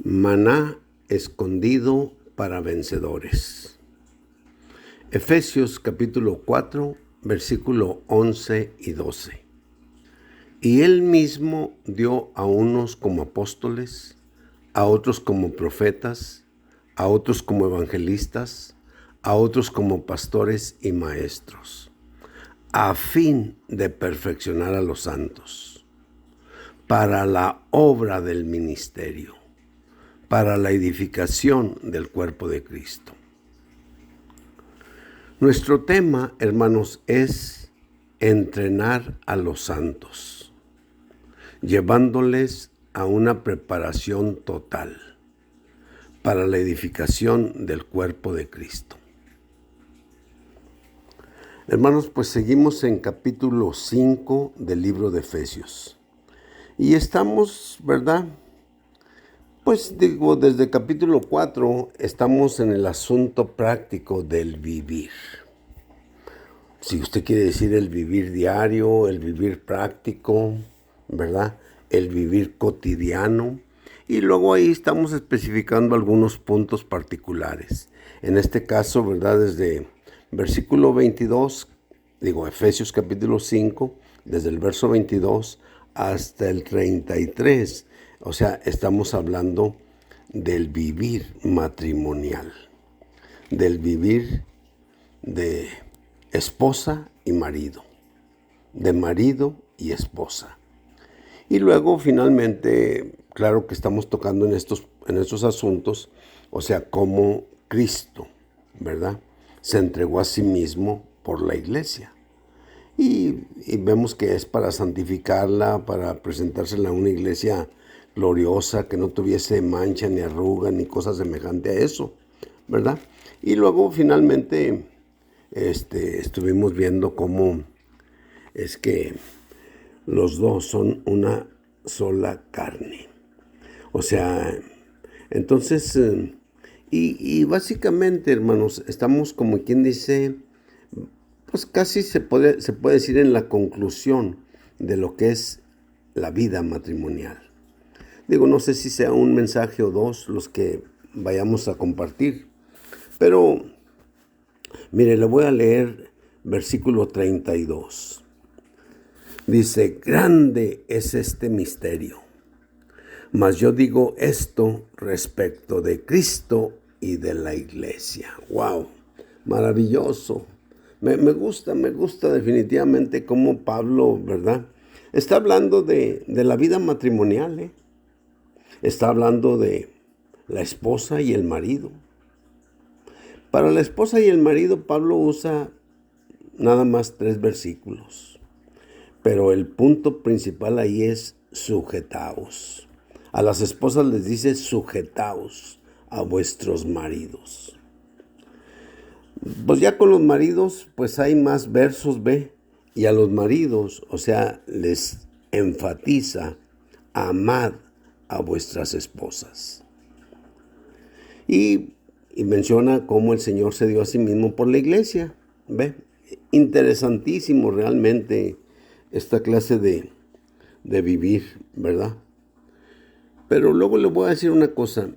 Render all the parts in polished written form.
Maná escondido para vencedores. Efesios capítulo 4, versículo 11 y 12. Y él mismo dio a unos como apóstoles, a otros como profetas, a otros como evangelistas, a otros como pastores y maestros, a fin de perfeccionar a los santos, para la obra del ministerio, para la edificación del cuerpo de Cristo. Nuestro tema, hermanos, es entrenar a los santos, llevándoles a una preparación total para la edificación del cuerpo de Cristo. Hermanos, pues seguimos en capítulo 5 del libro de Efesios. Y estamos, ¿verdad? Pues digo, desde capítulo 4 estamos en el asunto práctico del vivir. Si usted quiere decir el vivir diario, el vivir práctico, ¿verdad? El vivir cotidiano. Y luego ahí estamos especificando algunos puntos particulares. En este caso, ¿verdad? Desde versículo 22, Efesios capítulo 5, desde el verso 22 hasta el 33. O sea, estamos hablando del vivir matrimonial, del vivir de esposa y marido, de marido y esposa. Y luego finalmente, claro que estamos tocando en estos asuntos, o sea, cómo Cristo, ¿verdad?, se entregó a sí mismo por la iglesia. Y vemos que es para santificarla, para presentársela a una iglesia gloriosa, que no tuviese mancha, ni arruga, ni cosa semejante a eso, ¿verdad? Y luego finalmente estuvimos viendo cómo es que los dos son una sola carne. O sea, entonces, y básicamente, hermanos, estamos como quien dice, pues casi se puede decir en la conclusión de lo que es la vida matrimonial. No sé si sea un mensaje o dos los que vayamos a compartir, pero mire, le voy a leer versículo 32. Dice, grande es este misterio, mas yo digo esto respecto de Cristo y de la iglesia. ¡Wow! Maravilloso. Me gusta definitivamente cómo Pablo, ¿verdad?, está hablando de la vida matrimonial, ¿eh? Está hablando de la esposa y el marido. Para la esposa y el marido, Pablo usa nada más 3 versículos. Pero el punto principal ahí es sujetaos. A las esposas les dice sujetaos a vuestros maridos. Pues ya con los maridos, pues hay más versos, ¿ve? Y a los maridos, o sea, les enfatiza, amad a vuestras esposas. Y menciona cómo el Señor se dio a sí mismo por la iglesia, ¿ve? Interesantísimo realmente esta clase de vivir, ¿verdad? Pero luego le voy a decir una cosa.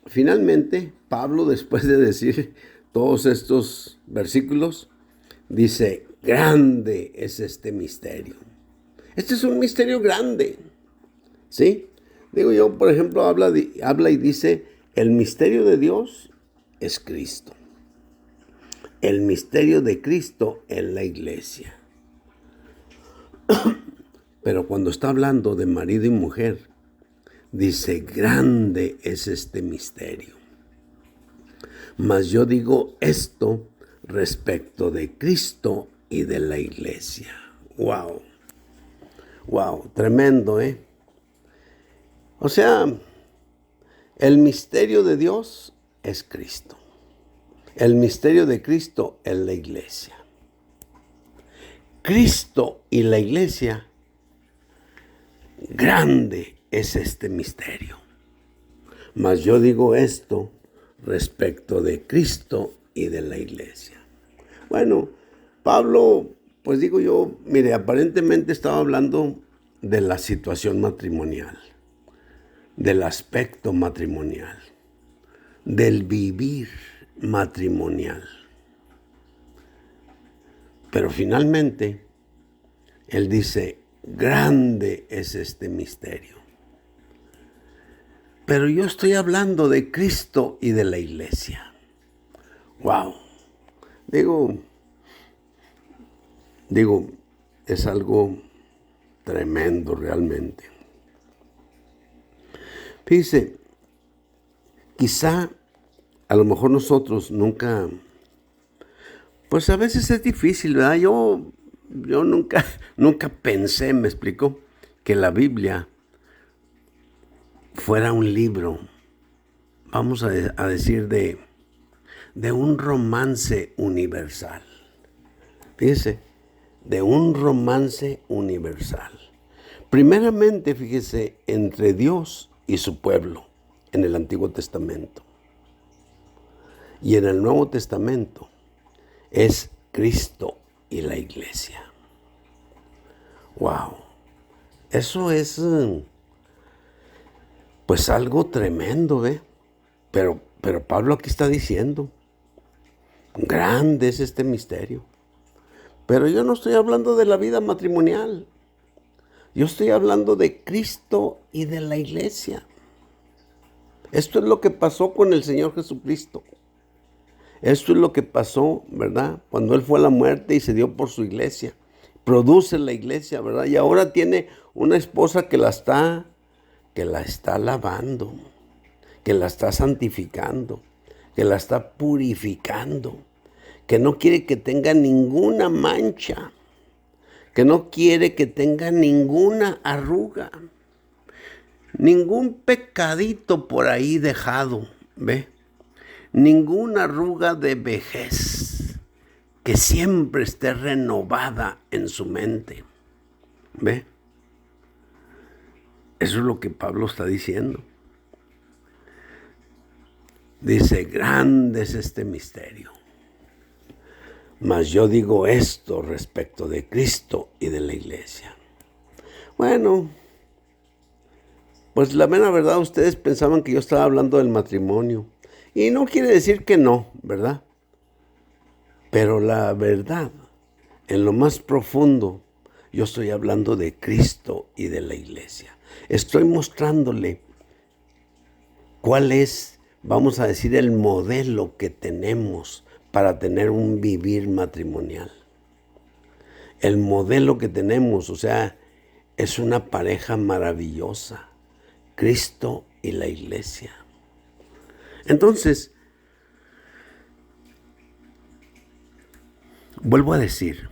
Finalmente, Pablo, después de decir todos estos versículos, dice, grande es este misterio. Este es un misterio grande, ¿sí? Por ejemplo, habla y dice, el misterio de Dios es Cristo. El misterio de Cristo es la iglesia. Pero cuando está hablando de marido y mujer, dice, grande es este misterio. Mas yo digo esto respecto de Cristo y de la iglesia. ¡Wow! ¡Wow! Tremendo, ¿eh? O sea, el misterio de Dios es Cristo. El misterio de Cristo es la iglesia. Cristo y la iglesia, grande es este misterio. Mas yo digo esto respecto de Cristo y de la iglesia. Bueno, Pablo, pues mire, aparentemente estaba hablando de la situación matrimonial. del aspecto matrimonial, del vivir matrimonial. Pero finalmente, él dice, grande es este misterio. Pero yo estoy hablando de Cristo y de la iglesia. Wow. Digo, es algo tremendo realmente. Fíjese, quizá a lo mejor nosotros nunca, pues a veces es difícil, ¿verdad? Yo nunca pensé, me explico, que la Biblia fuera un libro, vamos a decir, de un romance universal. Fíjese, de un romance universal. Primeramente, fíjese, entre Dios y su pueblo en el Antiguo Testamento. Y en el Nuevo Testamento es Cristo y la iglesia. Wow. Eso es pues algo tremendo, ¿eh? Pero Pablo aquí está diciendo, grande es este misterio. Pero yo no estoy hablando de la vida matrimonial. Yo estoy hablando de Cristo y de la iglesia. Esto es lo que pasó con el Señor Jesucristo. Esto es lo que pasó, ¿verdad? Cuando Él fue a la muerte y se dio por su iglesia. Produce la iglesia, ¿verdad? Y ahora tiene una esposa que la está lavando, que la está santificando, que la está purificando, que no quiere que tenga ninguna mancha, que no quiere que tenga ninguna arruga, ningún pecadito por ahí dejado, ¿ve? Ninguna arruga de vejez, que siempre esté renovada en su mente, ¿ve? Eso es lo que Pablo está diciendo. Dice, grande es este misterio. Mas yo digo esto respecto de Cristo y de la iglesia. Bueno, pues la mera verdad, ustedes pensaban que yo estaba hablando del matrimonio. Y no quiere decir que no, ¿verdad? Pero la verdad, en lo más profundo, yo estoy hablando de Cristo y de la iglesia. Estoy mostrándole cuál es, vamos a decir, el modelo que tenemos para tener un vivir matrimonial. El modelo que tenemos, o sea, es una pareja maravillosa, Cristo y la iglesia. Entonces, vuelvo a decir,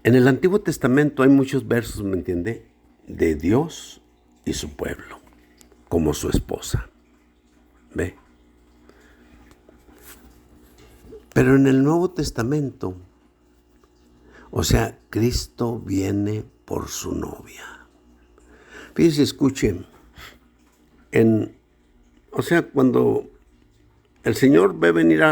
en el Antiguo Testamento hay muchos versos, ¿me entiende?, de Dios y su pueblo, como su esposa. ¿Ve? Pero en el Nuevo Testamento, o sea, Cristo viene por su novia. Fíjense, escuchen, cuando el Señor va a venir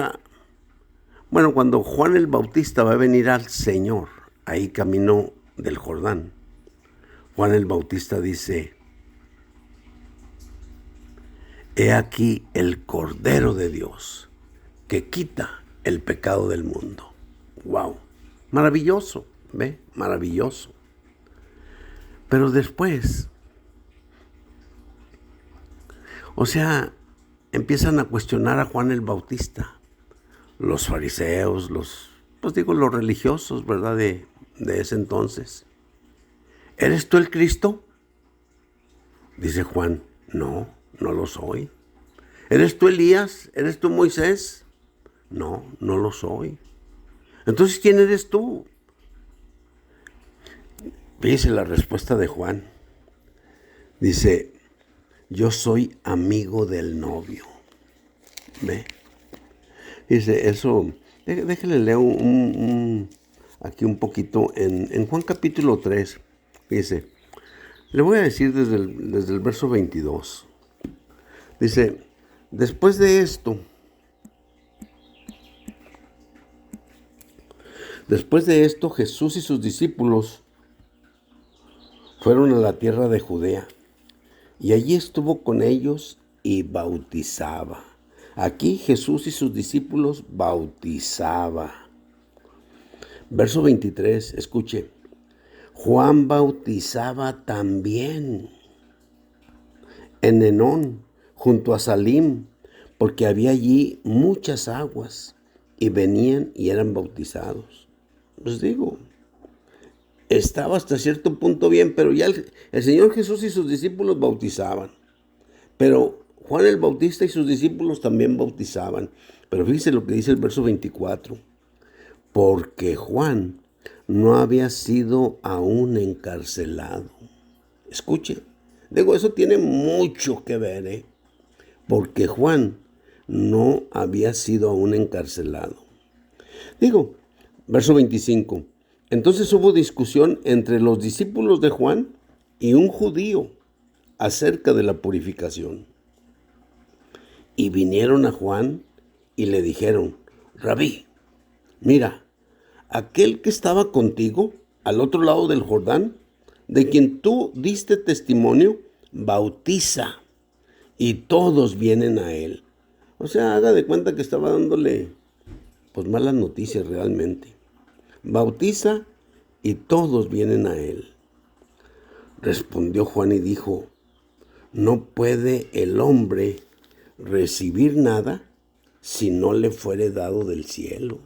cuando Juan el Bautista va a venir al Señor, ahí camino del Jordán, Juan el Bautista dice, he aquí el Cordero de Dios que quita el pecado del mundo. ¡Wow! Maravilloso, ¿ve? Maravilloso. Pero después, empiezan a cuestionar a Juan el Bautista. Los fariseos, los religiosos, ¿verdad? De ese entonces. ¿Eres tú el Cristo? Dice Juan, no lo soy. ¿Eres tú Elías? ¿Eres tú Moisés? No lo soy. Entonces, ¿quién eres tú? Fíjese la respuesta de Juan. Dice, yo soy amigo del novio. ¿Ve? Dice eso, déjale leer aquí un poquito en Juan capítulo 3. Dice, le voy a decir desde el verso 22. Dice, después de esto Jesús y sus discípulos fueron a la tierra de Judea y allí estuvo con ellos y bautizaba. Aquí Jesús y sus discípulos bautizaba. Verso 23, escuche. Juan bautizaba también en Enón, junto a Salim, porque había allí muchas aguas, y venían y eran bautizados. Pues digo, estaba hasta cierto punto bien, pero ya el Señor Jesús y sus discípulos bautizaban. Pero Juan el Bautista y sus discípulos también bautizaban. Pero fíjese lo que dice el verso 24. Porque Juan no había sido aún encarcelado. Escuche, digo, eso tiene mucho que ver, porque Juan no había sido aún encarcelado. Digo, verso 25. Entonces hubo discusión entre los discípulos de Juan y un judío acerca de la purificación. Y vinieron a Juan y le dijeron, Rabí, mira, aquel que estaba contigo al otro lado del Jordán, de quien tú diste testimonio, bautiza, y todos vienen a él. O sea, haga de cuenta que estaba dándole pues malas noticias realmente. Bautiza y todos vienen a él. Respondió Juan y dijo, no puede el hombre recibir nada si no le fuere dado del cielo.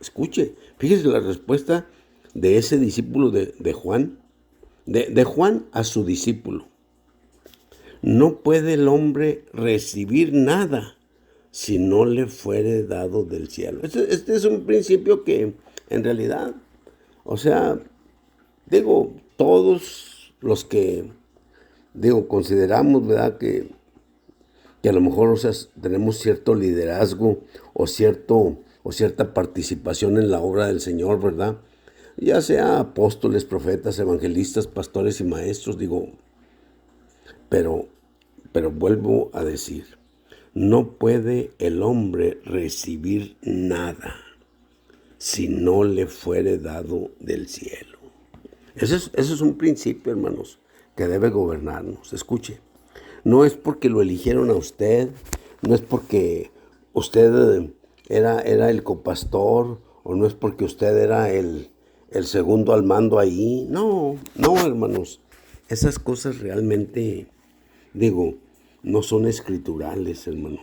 Escuche, fíjese la respuesta de ese discípulo de Juan, de Juan a su discípulo. No puede el hombre recibir nada si no le fuere dado del cielo. Este es un principio que en realidad, o sea, digo, todos los que, digo, consideramos, ¿verdad?, que a lo mejor, o sea, tenemos cierto liderazgo o cierta participación en la obra del Señor, ¿verdad? Ya sea apóstoles, profetas, evangelistas, pastores y maestros, digo, pero vuelvo a decir, no puede el hombre recibir nada si no le fuere dado del cielo. Ese es un principio, hermanos, que debe gobernarnos. Escuche, no es porque lo eligieron a usted, no es porque usted era el copastor, o no es porque usted era el segundo al mando ahí. No, hermanos, esas cosas realmente, digo, no son escriturales, hermano.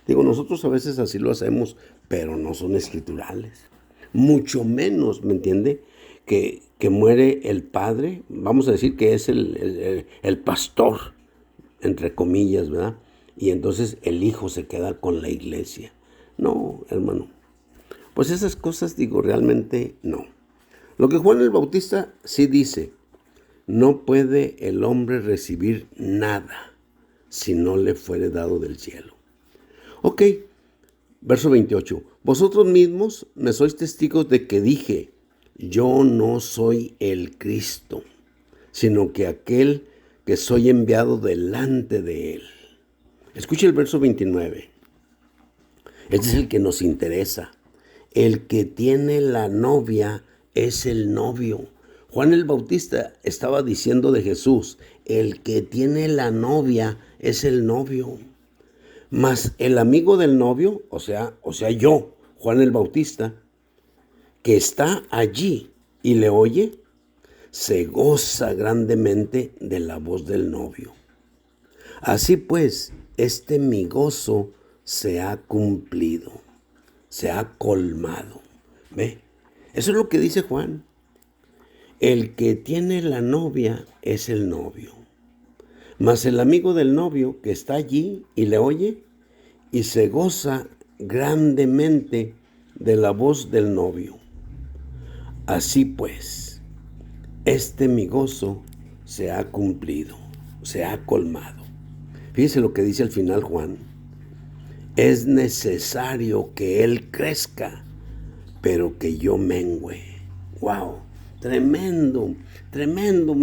Digo, nosotros a veces así lo hacemos, pero no son escriturales. Mucho menos, ¿me entiende? Que muere el padre, vamos a decir que es el pastor, entre comillas, ¿verdad? Y entonces el hijo se queda con la iglesia. No, hermano. Pues esas cosas, digo, realmente no. Lo que Juan el Bautista sí dice, no puede el hombre recibir nada si no le fuere dado del cielo. Ok, verso 28. Vosotros mismos me sois testigos de que dije, yo no soy el Cristo, sino que aquel que soy enviado delante de él. Escuche el verso 29. Este es el que nos interesa. El que tiene la novia es el novio. Juan el Bautista estaba diciendo de Jesús, el que tiene la novia es el novio. Mas el amigo del novio, o sea yo, Juan el Bautista, que está allí y le oye, se goza grandemente de la voz del novio. Así pues, mi gozo se ha cumplido, se ha colmado. ¿Ve? Eso es lo que dice Juan. El que tiene la novia es el novio. Mas el amigo del novio que está allí y le oye y se goza grandemente de la voz del novio. Así pues, mi gozo se ha cumplido, se ha colmado. Fíjese lo que dice al final Juan. Es necesario que él crezca, pero que yo mengüe. ¡Wow! Tremendo, tremendo.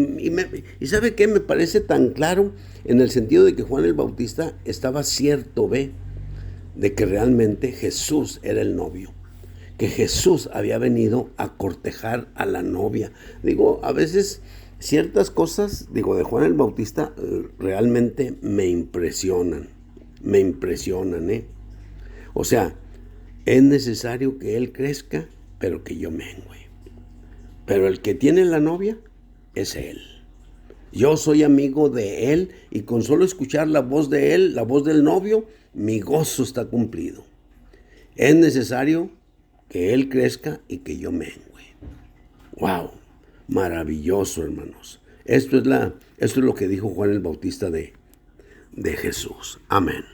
Y ¿sabe qué? Me parece tan claro en el sentido de que Juan el Bautista estaba cierto, de que realmente Jesús era el novio, que Jesús había venido a cortejar a la novia. Digo, a veces ciertas cosas, de Juan el Bautista, realmente me impresionan, ¿eh? O sea, es necesario que él crezca, pero que yo mengue. Pero el que tiene la novia es él. Yo soy amigo de él y con solo escuchar la voz de él, la voz del novio, mi gozo está cumplido. Es necesario que él crezca y que yo mengue. ¡Wow! Maravilloso, hermanos. Esto es lo que dijo Juan el Bautista de Jesús. Amén.